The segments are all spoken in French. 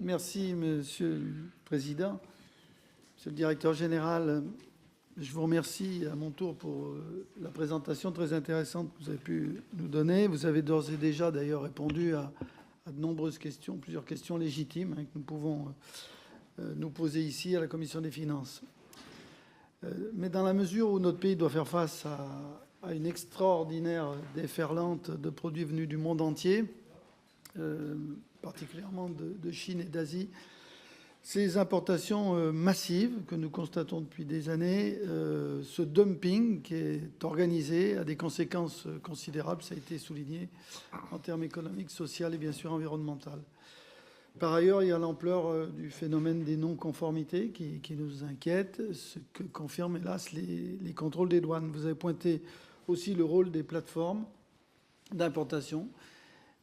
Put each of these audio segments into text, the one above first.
Merci, Monsieur le Président. Monsieur le Directeur général, je vous remercie à mon tour pour la présentation très intéressante que vous avez pu nous donner. Vous avez d'ores et déjà d'ailleurs répondu à de nombreuses questions, plusieurs questions légitimes que nous pouvons nous poser ici à la Commission des finances. Mais dans la mesure où notre pays doit faire face à une extraordinaire déferlante de produits venus du monde entier, particulièrement de Chine et d'Asie, ces importations massives que nous constatons depuis des années, ce dumping qui est organisé a des conséquences considérables, ça a été souligné, en termes économiques, sociaux et bien sûr environnementaux. Par ailleurs, il y a l'ampleur du phénomène des non-conformités qui nous inquiète, ce que confirment hélas les contrôles des douanes. Vous avez pointé aussi le rôle des plateformes d'importation,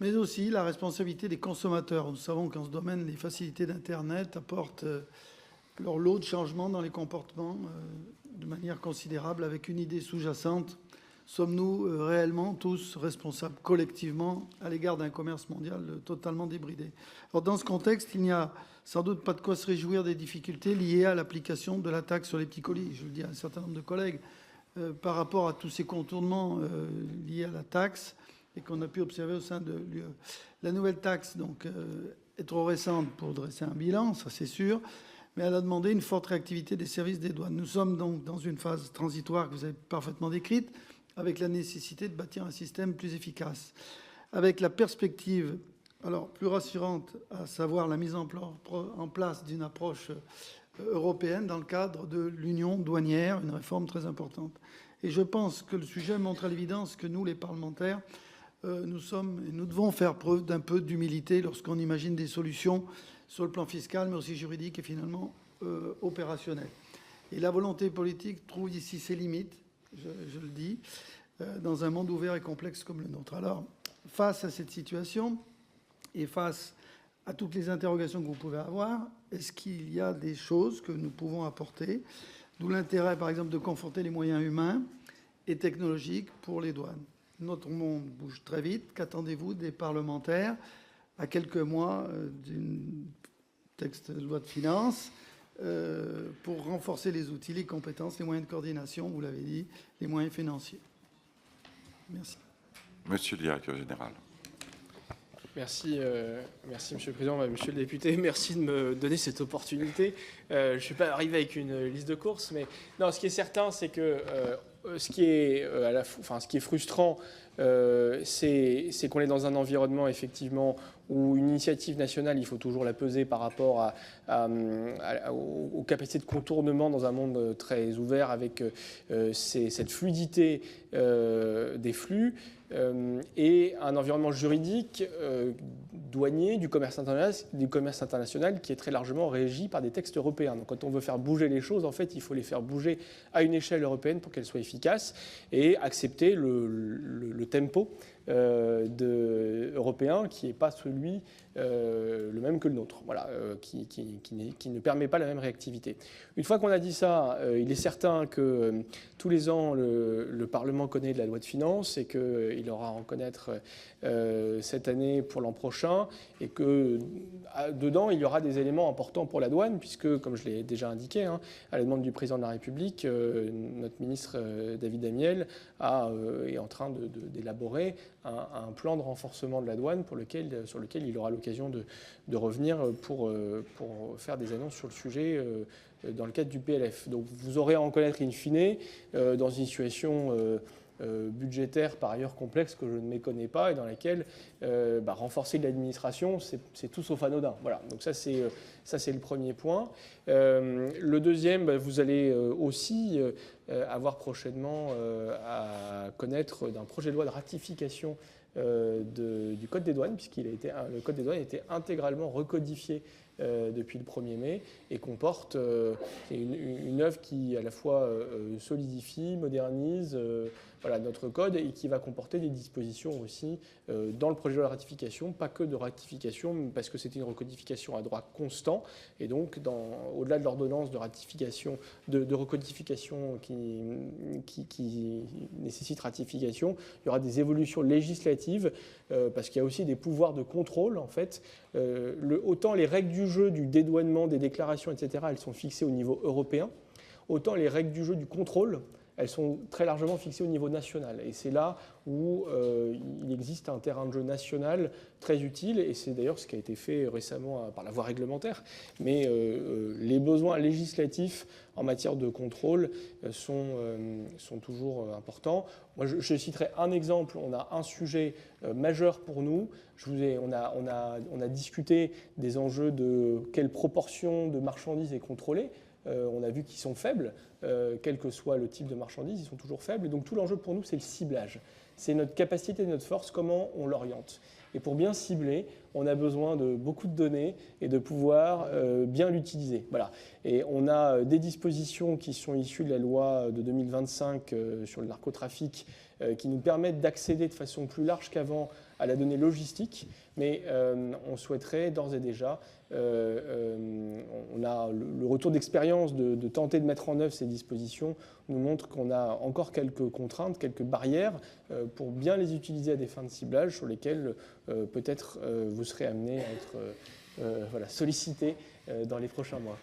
mais aussi la responsabilité des consommateurs. Nous savons qu'en ce domaine, les facilités d'Internet apportent leur lot de changements dans les comportements de manière considérable, avec une idée sous-jacente. Sommes-nous réellement tous responsables collectivement à l'égard d'un commerce mondial totalement débridé? Alors, dans ce contexte, il n'y a sans doute pas de quoi se réjouir des difficultés liées à l'application de la taxe sur les petits colis. Je le dis à un certain nombre de collègues, par rapport à tous ces contournements liés à la taxe, et qu'on a pu observer au sein de l'UE. La nouvelle taxe donc, est trop récente pour dresser un bilan, ça c'est sûr, mais elle a demandé une forte réactivité des services des douanes. Nous sommes donc dans une phase transitoire que vous avez parfaitement décrite, avec la nécessité de bâtir un système plus efficace, avec la perspective plus rassurante, à savoir la mise en place d'une approche européenne dans le cadre de l'union douanière, une réforme très importante. Et je pense que le sujet montre à l'évidence que nous, les parlementaires, nous devons faire preuve d'un peu d'humilité lorsqu'on imagine des solutions sur le plan fiscal, mais aussi juridique et finalement opérationnel. Et la volonté politique trouve ici ses limites, je le dis, dans un monde ouvert et complexe comme le nôtre. Alors, face à cette situation et face à toutes les interrogations que vous pouvez avoir, est-ce qu'il y a des choses que nous pouvons apporter? D'où l'intérêt, par exemple, de conforter les moyens humains et technologiques pour les douanes. Notre monde bouge très vite. Qu'attendez-vous des parlementaires à quelques mois d'un texte de loi de finances pour renforcer les outils, les compétences, les moyens de coordination, vous l'avez dit, les moyens financiers? Merci. Monsieur le Directeur général. Merci, Monsieur le Président. Monsieur le député, merci de me donner cette opportunité. Je ne suis pas arrivé avec une liste de courses, mais non, ce qui est certain, c'est que ce qui est frustrant, c'est qu'on est dans un environnement effectivement où une initiative nationale, il faut toujours la peser par rapport aux capacités de contournement dans un monde très ouvert avec cette fluidité des flux et un environnement juridique douanier du commerce international qui est très largement régi par des textes européens. Donc quand on veut faire bouger les choses, en fait, il faut les faire bouger à une échelle européenne pour qu'elles soient efficaces et accepter le tempo européen qui n'est pas celui le même que le nôtre, voilà, qui ne permet pas la même réactivité. Une fois qu'on a dit ça, il est certain que tous les ans, le Parlement connaît de la loi de finances et qu'il aura à en connaître cette année pour l'an prochain et que dedans, il y aura des éléments importants pour la douane puisque, comme je l'ai déjà indiqué, à la demande du Président de la République, notre ministre David Amiel est en train d'élaborer un plan de renforcement de la douane sur lequel il aura l'occasion de revenir pour faire des annonces sur le sujet dans le cadre du PLF. Donc vous aurez à en connaître in fine dans une situation budgétaire par ailleurs complexe que je ne méconnais pas et dans laquelle renforcer l'administration, c'est tout sauf anodin. Voilà, donc ça c'est le premier point. Le deuxième, vous allez aussi avoir prochainement à connaître d'un projet de loi de ratification du Code des douanes, le Code des douanes a été intégralement recodifié depuis le 1er mai et comporte une œuvre qui à la fois solidifie, modernise notre code et qui va comporter des dispositions aussi dans le projet de loi de ratification, pas que de ratification, parce que c'était une recodification à droit constant et donc au-delà de l'ordonnance de ratification, de recodification qui nécessite ratification, il y aura des évolutions législatives législative, parce qu'il y a aussi des pouvoirs de contrôle, en fait. Autant les règles du jeu, du dédouanement, des déclarations, etc., elles sont fixées au niveau européen, autant les règles du jeu du contrôle, elles sont très largement fixées au niveau national. Et c'est là où il existe un terrain de jeu national très utile, et c'est d'ailleurs ce qui a été fait récemment par la voie réglementaire. Mais les besoins législatifs en matière de contrôle sont toujours importants. Moi, je citerai un exemple. On a un sujet majeur pour nous. On a discuté des enjeux de quelle proportion de marchandises est contrôlée. On a vu qu'ils sont faibles, quel que soit le type de marchandise, ils sont toujours faibles. Et donc tout l'enjeu pour nous, c'est le ciblage. C'est notre capacité, notre force, comment on l'oriente. Et pour bien cibler, on a besoin de beaucoup de données et de pouvoir bien l'utiliser. Voilà. Et on a des dispositions qui sont issues de la loi de 2025 sur le narcotrafic qui nous permettent d'accéder de façon plus large qu'avant à la donnée logistique, mais on souhaiterait d'ores et déjà, on a le retour d'expérience de tenter de mettre en œuvre ces dispositions nous montre qu'on a encore quelques contraintes, quelques barrières pour bien les utiliser à des fins de ciblage sur lesquelles peut-être vous serez amené à être sollicité dans les prochains mois.